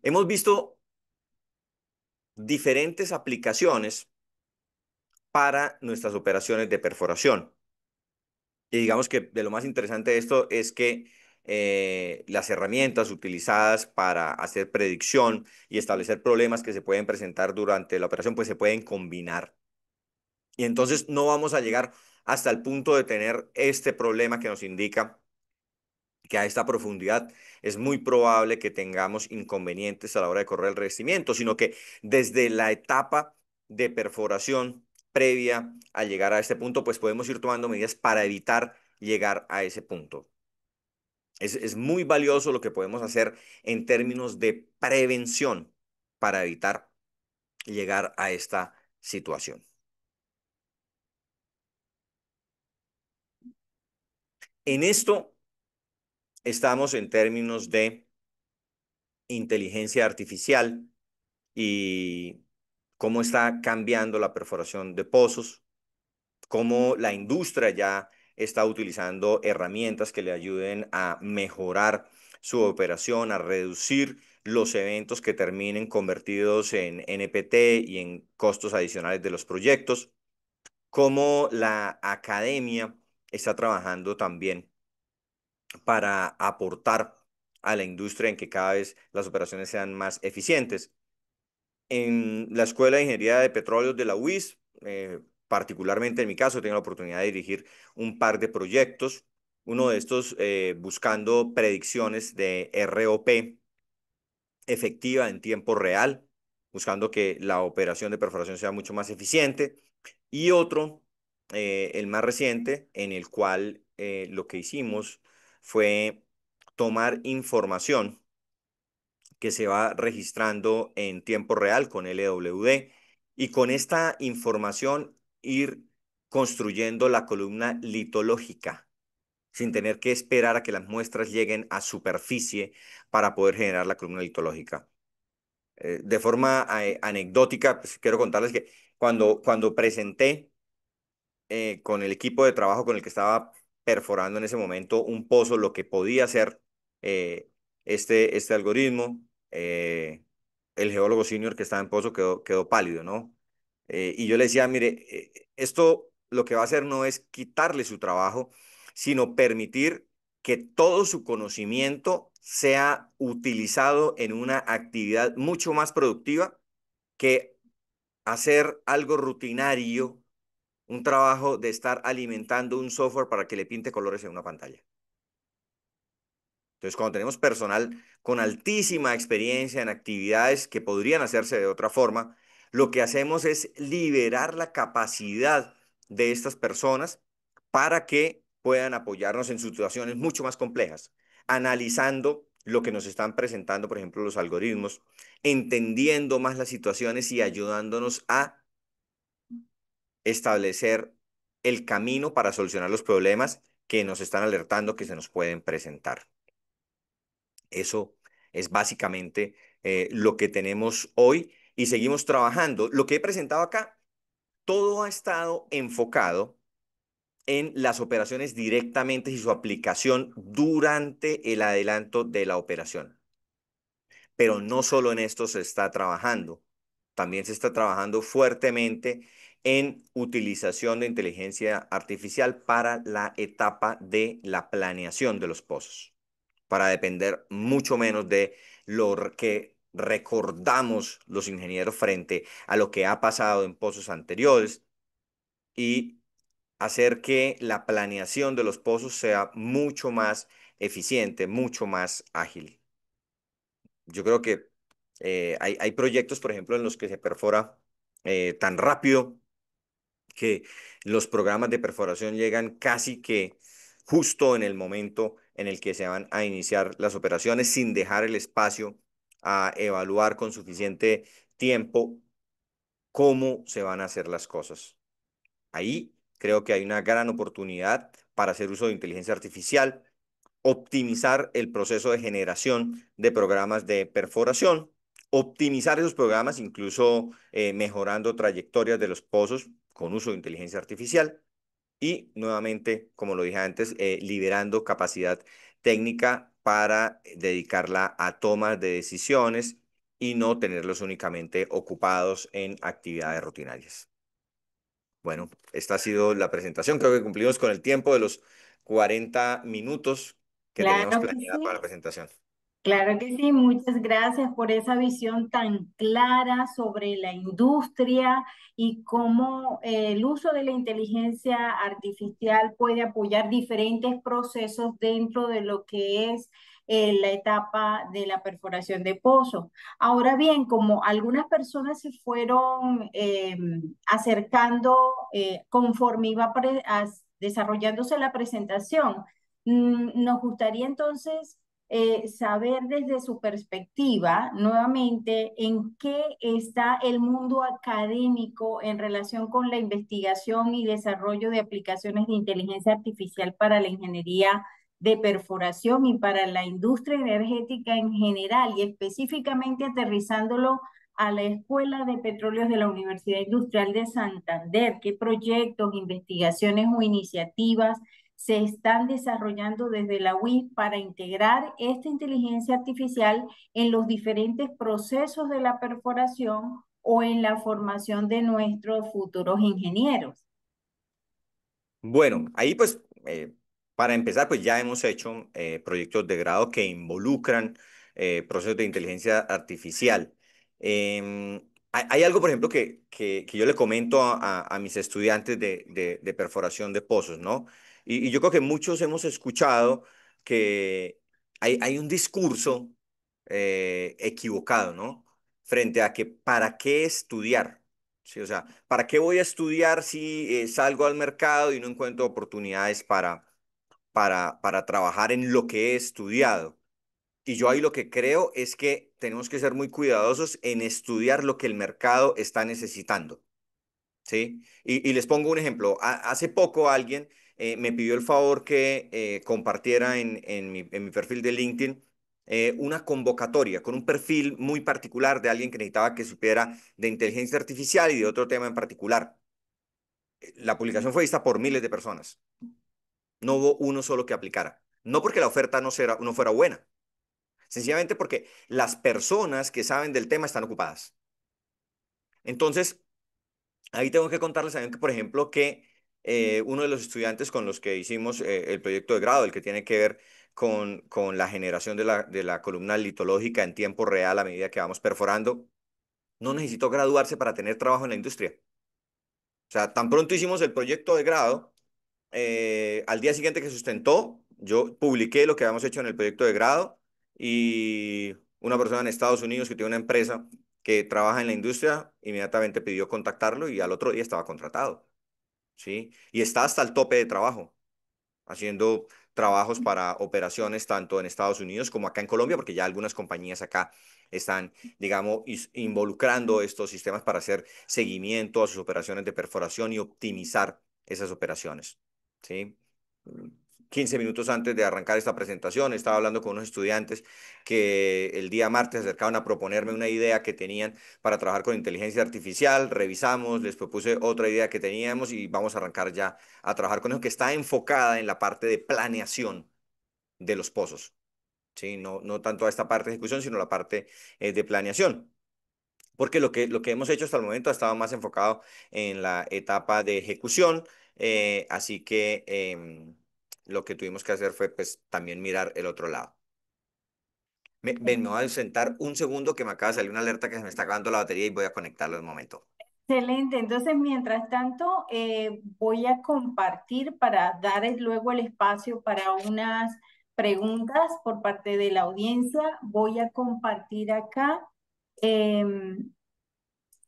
Hemos visto diferentes aplicaciones para nuestras operaciones de perforación. Y digamos que de lo más interesante de esto es que las herramientas utilizadas para hacer predicción y establecer problemas que se pueden presentar durante la operación, pues se pueden combinar. Y entonces no vamos a llegar hasta el punto de tener este problema que nos indica que a esta profundidad es muy probable que tengamos inconvenientes a la hora de correr el revestimiento, sino que desde la etapa de perforación previa a llegar a este punto, pues podemos ir tomando medidas para evitar llegar a ese punto. Es muy valioso lo que podemos hacer en términos de prevención para evitar llegar a esta situación. En esto estamos en términos de inteligencia artificial y cómo está cambiando la perforación de pozos, cómo la industria ya está utilizando herramientas que le ayuden a mejorar su operación, a reducir los eventos que terminen convertidos en NPT y en costos adicionales de los proyectos, cómo la academia está trabajando también para aportar a la industria en que cada vez las operaciones sean más eficientes. En la Escuela de Ingeniería de Petróleos de la UIS, particularmente en mi caso, tengo la oportunidad de dirigir un par de proyectos, uno de estos buscando predicciones de ROP efectiva en tiempo real, buscando que la operación de perforación sea mucho más eficiente, y otro, el más reciente, en el cual lo que hicimos fue tomar información que se va registrando en tiempo real con LWD y con esta información ir construyendo la columna litológica sin tener que esperar a que las muestras lleguen a superficie para poder generar la columna litológica. De forma anecdótica, pues, quiero contarles que cuando presenté con el equipo de trabajo con el que estaba perforando en ese momento un pozo, lo que podía hacer eh, este algoritmo. El geólogo senior que estaba en pozo quedó pálido, ¿no? Y yo le decía, mire, esto lo que va a hacer no es quitarle su trabajo, sino permitir que todo su conocimiento sea utilizado en una actividad mucho más productiva que hacer algo rutinario, un trabajo de estar alimentando un software para que le pinte colores en una pantalla. Entonces, cuando tenemos personal con altísima experiencia en actividades que podrían hacerse de otra forma, lo que hacemos es liberar la capacidad de estas personas para que puedan apoyarnos en situaciones mucho más complejas, analizando lo que nos están presentando, por ejemplo, los algoritmos, entendiendo más las situaciones y ayudándonos a establecer el camino para solucionar los problemas que nos están alertando que se nos pueden presentar. Eso es básicamente lo que tenemos hoy y seguimos trabajando. Lo que he presentado acá, todo ha estado enfocado en las operaciones directamente y su aplicación durante el adelanto de la operación. Pero no solo en esto se está trabajando, también se está trabajando fuertemente en utilización de inteligencia artificial para la etapa de la planeación de los pozos, para depender mucho menos de lo que recordamos los ingenieros frente a lo que ha pasado en pozos anteriores y hacer que la planeación de los pozos sea mucho más eficiente, mucho más ágil. Yo creo que hay proyectos, por ejemplo, en los que se perfora tan rápido que los programas de perforación llegan casi que justo en el momento en el que se van a iniciar las operaciones, sin dejar el espacio a evaluar con suficiente tiempo cómo se van a hacer las cosas. Ahí creo que hay una gran oportunidad para hacer uso de inteligencia artificial, optimizar el proceso de generación de programas de perforación, optimizar esos programas, incluso mejorando trayectorias de los pozos con uso de inteligencia artificial y nuevamente, como lo dije antes, liberando capacidad técnica para dedicarla a tomas de decisiones y no tenerlos únicamente ocupados en actividades rutinarias. Bueno, esta ha sido la presentación. Creo que cumplimos con el tiempo de los 40 minutos que teníamos Claro que planeada para la sí. presentación. Claro que sí, muchas gracias por esa visión tan clara sobre la industria y cómo el uso de la inteligencia artificial puede apoyar diferentes procesos dentro de lo que es la etapa de la perforación de pozos. Ahora bien, como algunas personas se fueron acercando conforme iba desarrollándose la presentación, nos gustaría entonces saber desde su perspectiva, nuevamente, en qué está el mundo académico en relación con la investigación y desarrollo de aplicaciones de inteligencia artificial para la ingeniería de perforación y para la industria energética en general, y específicamente aterrizándolo a la Escuela de Petróleos de la Universidad Industrial de Santander. ¿Qué proyectos, investigaciones o iniciativas se están desarrollando desde la UIS para integrar esta inteligencia artificial en los diferentes procesos de la perforación o en la formación de nuestros futuros ingenieros? Bueno, ahí pues para empezar pues ya hemos hecho proyectos de grado que involucran procesos de inteligencia artificial. Hay algo, por ejemplo, que yo le comento a mis estudiantes de perforación de pozos, ¿no? Y yo creo que muchos hemos escuchado que hay un discurso equivocado, ¿no? Frente a que para qué estudiar. Sí, o sea, ¿para qué voy a estudiar si salgo al mercado y no encuentro oportunidades para trabajar en lo que he estudiado? Y yo ahí lo que creo es que tenemos que ser muy cuidadosos en estudiar lo que el mercado está necesitando. ¿Sí? Y les pongo un ejemplo. Hace poco alguien me pidió el favor que compartiera en mi perfil de LinkedIn una convocatoria con un perfil muy particular de alguien que necesitaba que supiera de inteligencia artificial y de otro tema en particular. La publicación fue vista por miles de personas. No hubo uno solo que aplicara. No porque la oferta no fuera buena, sencillamente porque las personas que saben del tema están ocupadas. Entonces, ahí tengo que contarles también que, por ejemplo, que uno de los estudiantes con los que hicimos el proyecto de grado, el que tiene que ver con la generación de la columna litológica en tiempo real a medida que vamos perforando, no necesitó graduarse para tener trabajo en la industria. O sea, tan pronto hicimos el proyecto de grado, al día siguiente que sustentó, yo publiqué lo que habíamos hecho en el proyecto de grado y una persona en Estados Unidos que tiene una empresa que trabaja en la industria inmediatamente pidió contactarlo y al otro día estaba contratado, ¿sí? Y está hasta el tope de trabajo, haciendo trabajos para operaciones tanto en Estados Unidos como acá en Colombia, porque ya algunas compañías acá están, digamos, involucrando estos sistemas para hacer seguimiento a sus operaciones de perforación y optimizar esas operaciones, ¿sí? 15 minutos antes de arrancar esta presentación, estaba hablando con unos estudiantes que el día martes se acercaban a proponerme una idea que tenían para trabajar con inteligencia artificial. Revisamos, les propuse otra idea que teníamos y vamos a arrancar ya a trabajar con eso, que está enfocada en la parte de planeación de los pozos. ¿Sí? No, no tanto a esta parte de ejecución, sino la parte de planeación. Porque lo que hemos hecho hasta el momento ha estado más enfocado en la etapa de ejecución, así que lo que tuvimos que hacer fue pues también mirar el otro lado. Ven, me voy a sentar un segundo que me acaba de salir una alerta que se me está acabando la batería y voy a conectarlo en un momento. Excelente, entonces mientras tanto voy a compartir para dar luego el espacio para unas preguntas por parte de la audiencia. Voy a compartir acá. em,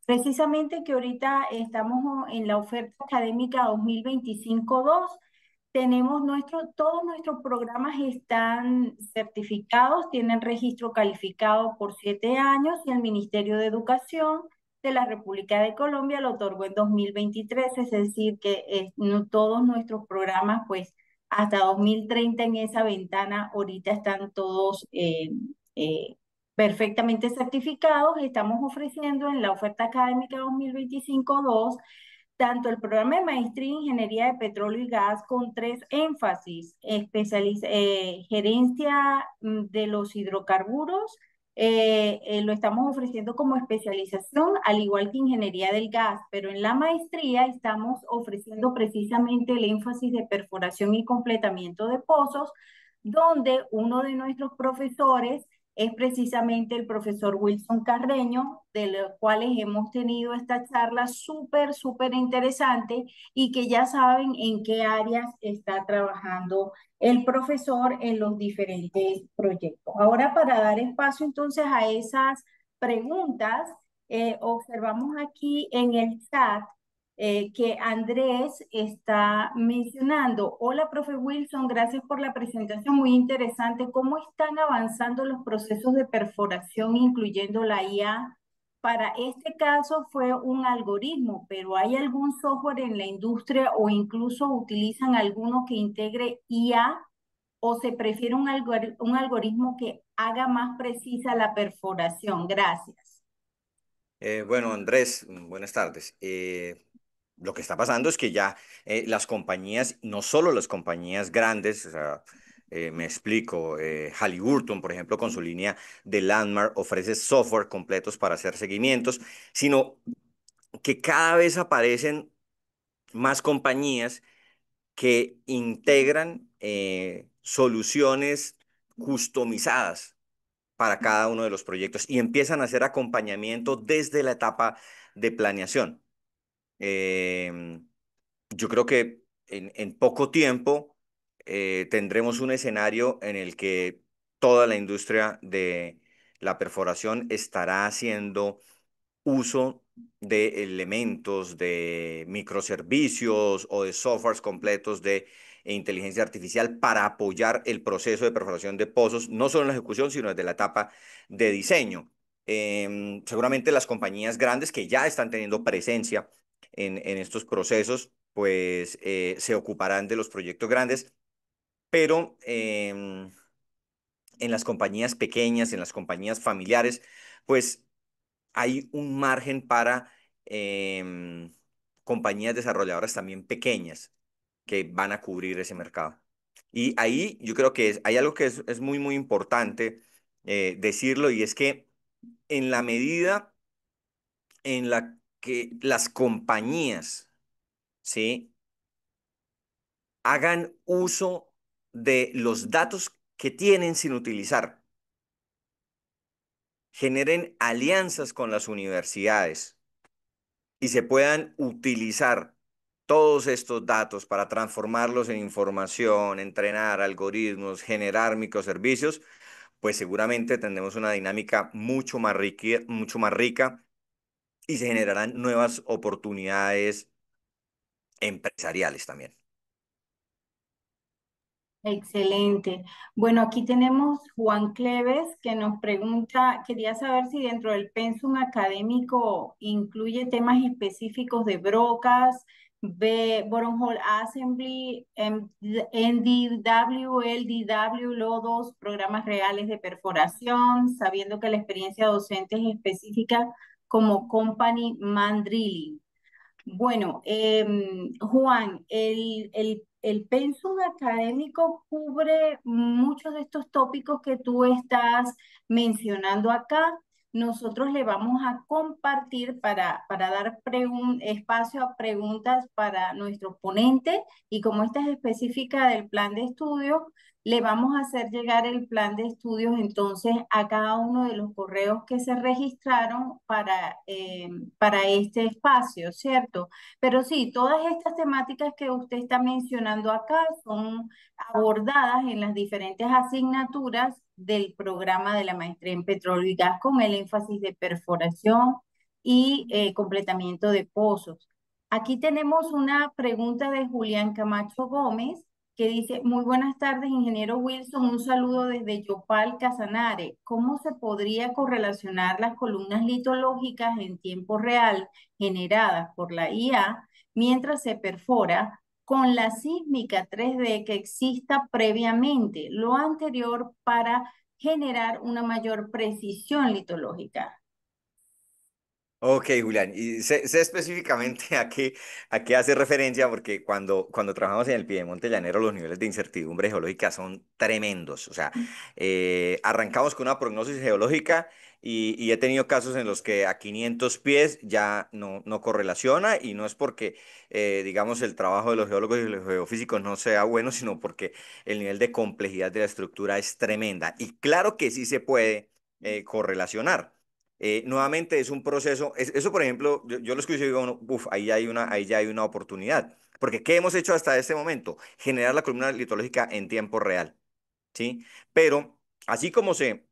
Precisamente que ahorita estamos en la oferta académica 2025-2, tenemos todos nuestros programas están certificados, tienen registro calificado por 7 años y el Ministerio de Educación de la República de Colombia lo otorgó en 2023, es decir, que no, todos nuestros programas, pues hasta 2030 en esa ventana, ahorita están todos eh, perfectamente certificados. Estamos ofreciendo en la oferta académica 2025-2 tanto el programa de maestría en ingeniería de petróleo y gas con tres énfasis: gerencia de los hidrocarburos. Lo estamos ofreciendo como especialización, al igual que ingeniería del gas, pero en la maestría estamos ofreciendo precisamente el énfasis de perforación y completamiento de pozos, donde uno de nuestros profesores es precisamente el profesor Wilson Carreño, de los cuales hemos tenido esta charla súper interesante y que ya saben en qué áreas está trabajando el profesor en los diferentes proyectos. Ahora, para dar espacio entonces a esas preguntas, observamos aquí en el chat que Andrés está mencionando. Hola, profe Wilson, gracias por la presentación, muy interesante. ¿Cómo están avanzando los procesos de perforación, incluyendo la IA? Para este caso fue un algoritmo, pero ¿hay algún software en la industria o incluso utilizan alguno que integre IA o se prefiere un algoritmo que haga más precisa la perforación? Gracias. Bueno, Andrés, buenas tardes. Lo que está pasando es que ya las compañías, no solo las compañías grandes, o sea, me explico, Halliburton, por ejemplo, con su línea de Landmark, ofrece software completos para hacer seguimientos, sino que cada vez aparecen más compañías que integran soluciones customizadas para cada uno de los proyectos y empiezan a hacer acompañamiento desde la etapa de planeación. Eh, yo creo que en poco tiempo tendremos un escenario en el que toda la industria de la perforación estará haciendo uso de elementos de microservicios o de softwares completos de inteligencia artificial para apoyar el proceso de perforación de pozos, no solo en la ejecución, sino desde la etapa de diseño. Seguramente las compañías grandes que ya están teniendo presencia en estos procesos, pues se ocuparán de los proyectos grandes, pero en las compañías pequeñas, en las compañías familiares, pues hay un margen para compañías desarrolladoras también pequeñas que van a cubrir ese mercado. Y ahí yo creo que hay algo que es muy importante decirlo y es que en la medida en la que las compañías, ¿sí?, hagan uso de los datos que tienen sin utilizar, generen alianzas con las universidades y se puedan utilizar todos estos datos para transformarlos en información, entrenar algoritmos, generar microservicios, pues seguramente tendremos una dinámica mucho más rica y se generarán nuevas oportunidades empresariales también. Excelente. Bueno, aquí tenemos Juan Cleves que nos pregunta, quería saber si dentro del pensum académico incluye temas específicos de brocas, Boron Assembly, NDW, LDW, lodos, programas reales de perforación, sabiendo que la experiencia docente es específica como Company Man Drilling. Bueno, Juan, el pensum académico cubre muchos de estos tópicos que tú estás mencionando acá. Nosotros le vamos a compartir para dar espacio a preguntas para nuestro ponente y como esta es específica del plan de estudio, le vamos a hacer llegar el plan de estudios entonces a cada uno de los correos que se registraron para este espacio, ¿cierto? Pero sí, todas estas temáticas que usted está mencionando acá son abordadas en las diferentes asignaturas del programa de la maestría en petróleo y gas con el énfasis de perforación y completamiento de pozos. Aquí tenemos una pregunta de Julián Camacho Gómez que dice, muy buenas tardes, ingeniero Wilson, un saludo desde Yopal, Casanare. ¿Cómo se podría correlacionar las columnas litológicas en tiempo real generadas por la IA mientras se perfora con la sísmica 3D que exista previamente, lo anterior para generar una mayor precisión litológica? Ok, Julián, y sé específicamente a qué hace referencia, porque cuando trabajamos en el Piedemonte Llanero, los niveles de incertidumbre geológica son tremendos. O sea, arrancamos con una prognosis geológica y he tenido casos en los que a 500 pies ya no correlaciona y no es porque, digamos, el trabajo de los geólogos y los geofísicos no sea bueno, sino porque el nivel de complejidad de la estructura es tremenda. Y claro que sí se puede correlacionar. Nuevamente es un proceso, eso por ejemplo, yo lo escucho y digo, uff, ahí ya hay una oportunidad. Porque ¿qué hemos hecho hasta este momento? Generar la columna litológica en tiempo real, ¿sí? Pero así como se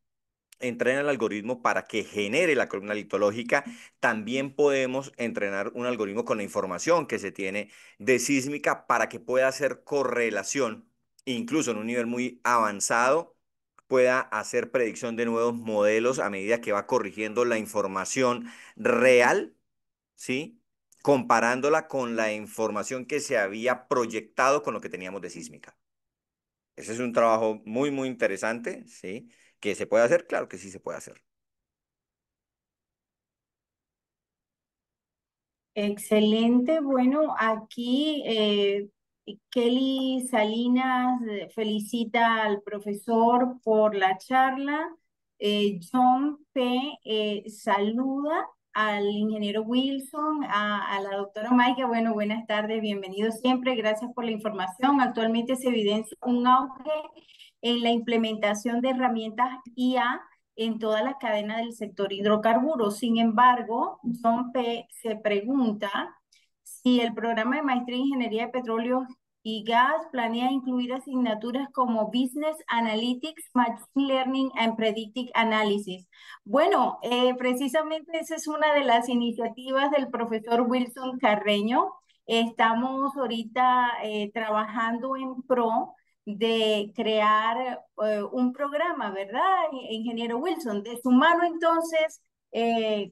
entrena el algoritmo para que genere la columna litológica, también podemos entrenar un algoritmo con la información que se tiene de sísmica para que pueda hacer correlación, incluso en un nivel muy avanzado, pueda hacer predicción de nuevos modelos a medida que va corrigiendo la información real, ¿sí? Comparándola con la información que se había proyectado con lo que teníamos de sísmica. Ese es un trabajo muy, muy interesante, ¿sí? ¿Que se puede hacer? Claro que sí se puede hacer. Excelente. Bueno, aquí Kelly Salinas felicita al profesor por la charla. John P. Saluda al ingeniero Wilson, a la doctora Maika. Bueno, buenas tardes, bienvenido siempre. Gracias por la información. Actualmente se evidencia un auge en la implementación de herramientas IA en toda la cadena del sector hidrocarburos. Sin embargo, John P. se pregunta si el programa de maestría en ingeniería de petróleo y gas planea incluir asignaturas como Business Analytics, Machine Learning and Predictive Analysis. Bueno, precisamente esa es una de las iniciativas del profesor Wilson Carreño. Estamos ahorita trabajando en pro de crear un programa, ¿verdad, ingeniero Wilson? De su mano, entonces,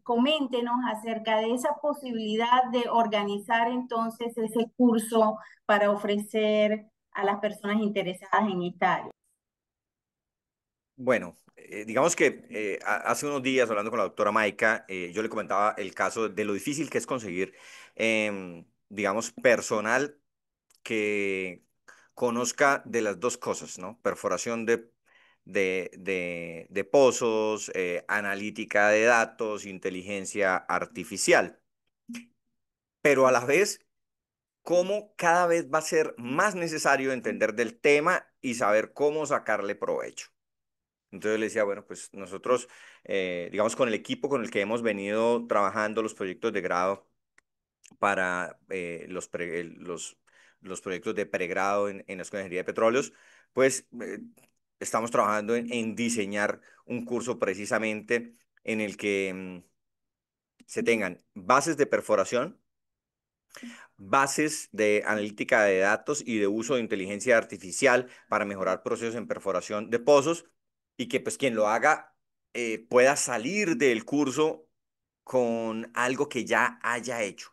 coméntenos acerca de esa posibilidad de organizar entonces ese curso para ofrecer a las personas interesadas en esta área. Bueno, digamos que hace unos días, hablando con la doctora Maika, yo le comentaba el caso de lo difícil que es conseguir, digamos, personal que conozca de las dos cosas, ¿no? Perforación de pozos, analítica de datos, inteligencia artificial. Pero a la vez, cómo cada vez va a ser más necesario entender del tema y saber cómo sacarle provecho. Entonces le decía, bueno, pues nosotros, digamos, con el equipo con el que hemos venido trabajando los proyectos de grado para los proyectos de pregrado en la Escuela de Ingeniería de Petróleos, pues estamos trabajando en diseñar un curso precisamente en el que se tengan bases de perforación, bases de analítica de datos y de uso de inteligencia artificial para mejorar procesos en perforación de pozos y que pues quien lo haga pueda salir del curso con algo que ya haya hecho.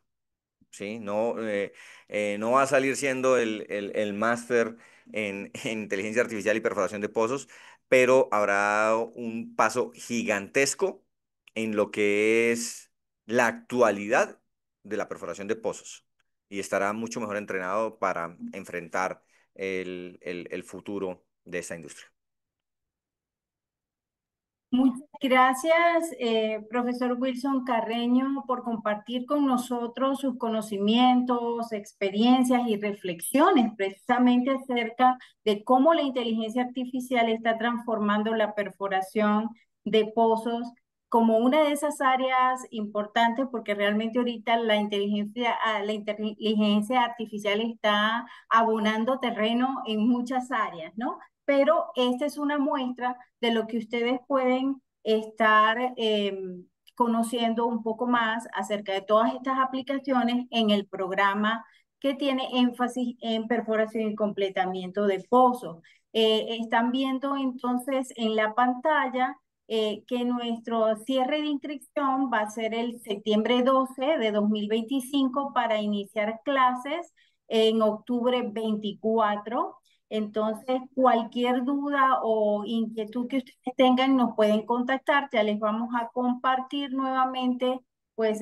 ¿Sí? No, no va a salir siendo el máster en inteligencia artificial y perforación de pozos, pero habrá un paso gigantesco en lo que es la actualidad de la perforación de pozos y estará mucho mejor entrenado para enfrentar el futuro de esta industria. Muchas gracias, profesor Wilson Carreño, por compartir con nosotros sus conocimientos, experiencias y reflexiones precisamente acerca de cómo la inteligencia artificial está transformando la perforación de pozos como una de esas áreas importantes, porque realmente ahorita la inteligencia artificial está abonando terreno en muchas áreas, ¿no? Pero esta es una muestra de lo que ustedes pueden estar conociendo un poco más acerca de todas estas aplicaciones en el programa que tiene énfasis en perforación y completamiento de pozos. Están viendo entonces en la pantalla que nuestro cierre de inscripción va a ser el septiembre 12 de 2025 para iniciar clases en octubre 24. Entonces, cualquier duda o inquietud que ustedes tengan, nos pueden contactar. Ya les vamos a compartir nuevamente, pues,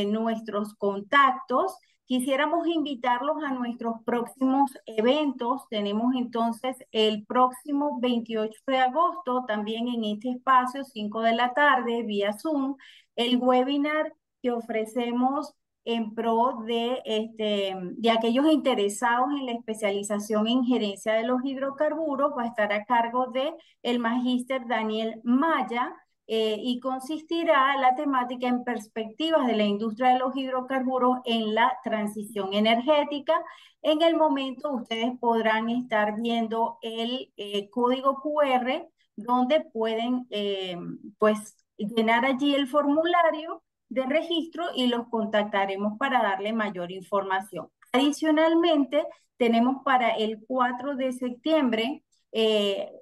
nuestros contactos. Quisiéramos invitarlos a nuestros próximos eventos. Tenemos entonces el próximo 28 de agosto, también en este espacio, 5 de la tarde, vía Zoom, el webinar que ofrecemos en pro de aquellos interesados en la especialización en gerencia de los hidrocarburos. Va a estar a cargo de el magíster Daniel Maya. y consistirá la temática en perspectivas de la industria de los hidrocarburos en la transición energética. En el momento ustedes podrán estar viendo el código QR donde pueden pues llenar allí el formulario de registro y los contactaremos para darle mayor información. Adicionalmente, tenemos para el 4 de septiembre,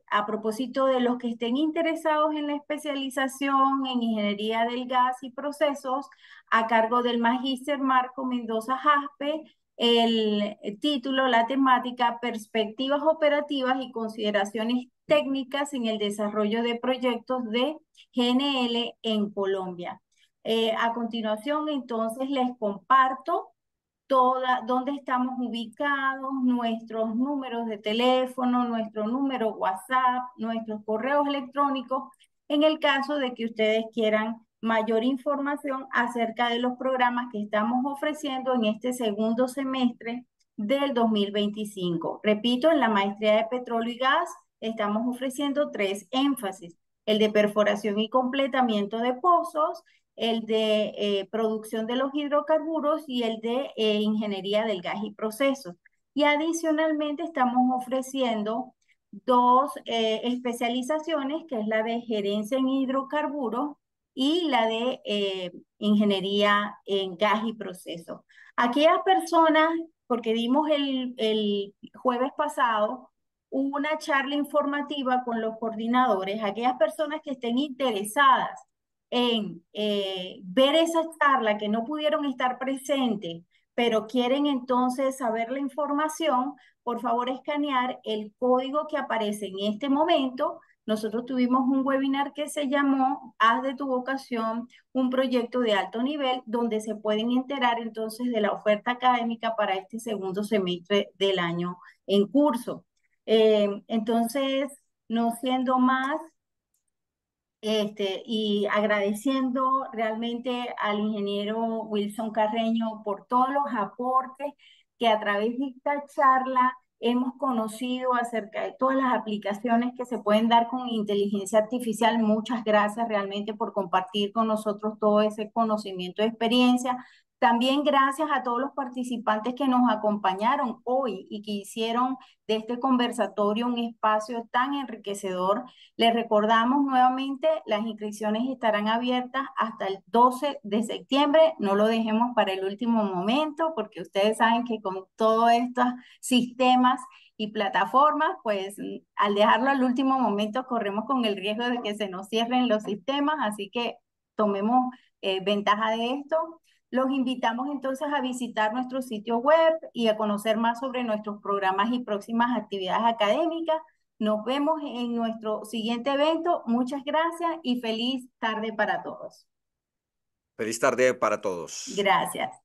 a propósito de los que estén interesados en la especialización en ingeniería del gas y procesos, a cargo del magíster Marco Mendoza Jaspe, el título, la temática, perspectivas operativas y consideraciones técnicas en el desarrollo de proyectos de GNL en Colombia. A continuación, entonces, les comparto dónde estamos ubicados, nuestros números de teléfono, nuestro número WhatsApp, nuestros correos electrónicos, en el caso de que ustedes quieran mayor información acerca de los programas que estamos ofreciendo en este segundo semestre del 2025. Repito, en la maestría de petróleo y gas estamos ofreciendo tres énfasis: el de perforación y completamiento de pozos, el de producción de los hidrocarburos y el de ingeniería del gas y procesos. Y adicionalmente estamos ofreciendo dos especializaciones, que es la de gerencia en hidrocarburos y la de ingeniería en gas y procesos. Aquellas personas, porque dimos el jueves pasado una charla informativa con los coordinadores, aquellas personas que estén interesadas en ver esa charla, que no pudieron estar presentes, pero quieren entonces saber la información, por favor escanear el código que aparece en este momento. Nosotros tuvimos un webinar que se llamó Haz de tu vocación un proyecto de alto nivel, donde se pueden enterar entonces de la oferta académica para este segundo semestre del año en curso. Entonces, no siendo más, y agradeciendo realmente al ingeniero Wilson Carreño por todos los aportes que a través de esta charla hemos conocido acerca de todas las aplicaciones que se pueden dar con inteligencia artificial. Muchas gracias realmente por compartir con nosotros todo ese conocimiento y experiencia. También gracias a todos los participantes que nos acompañaron hoy y que hicieron de este conversatorio un espacio tan enriquecedor. Les recordamos nuevamente, las inscripciones estarán abiertas hasta el 12 de septiembre. No lo dejemos para el último momento, porque ustedes saben que con todos estos sistemas y plataformas, pues al dejarlo al último momento corremos con el riesgo de que se nos cierren los sistemas, así que tomemos ventaja de esto. Los invitamos entonces a visitar nuestro sitio web y a conocer más sobre nuestros programas y próximas actividades académicas. Nos vemos en nuestro siguiente evento. Muchas gracias y feliz tarde para todos. Feliz tarde para todos. Gracias.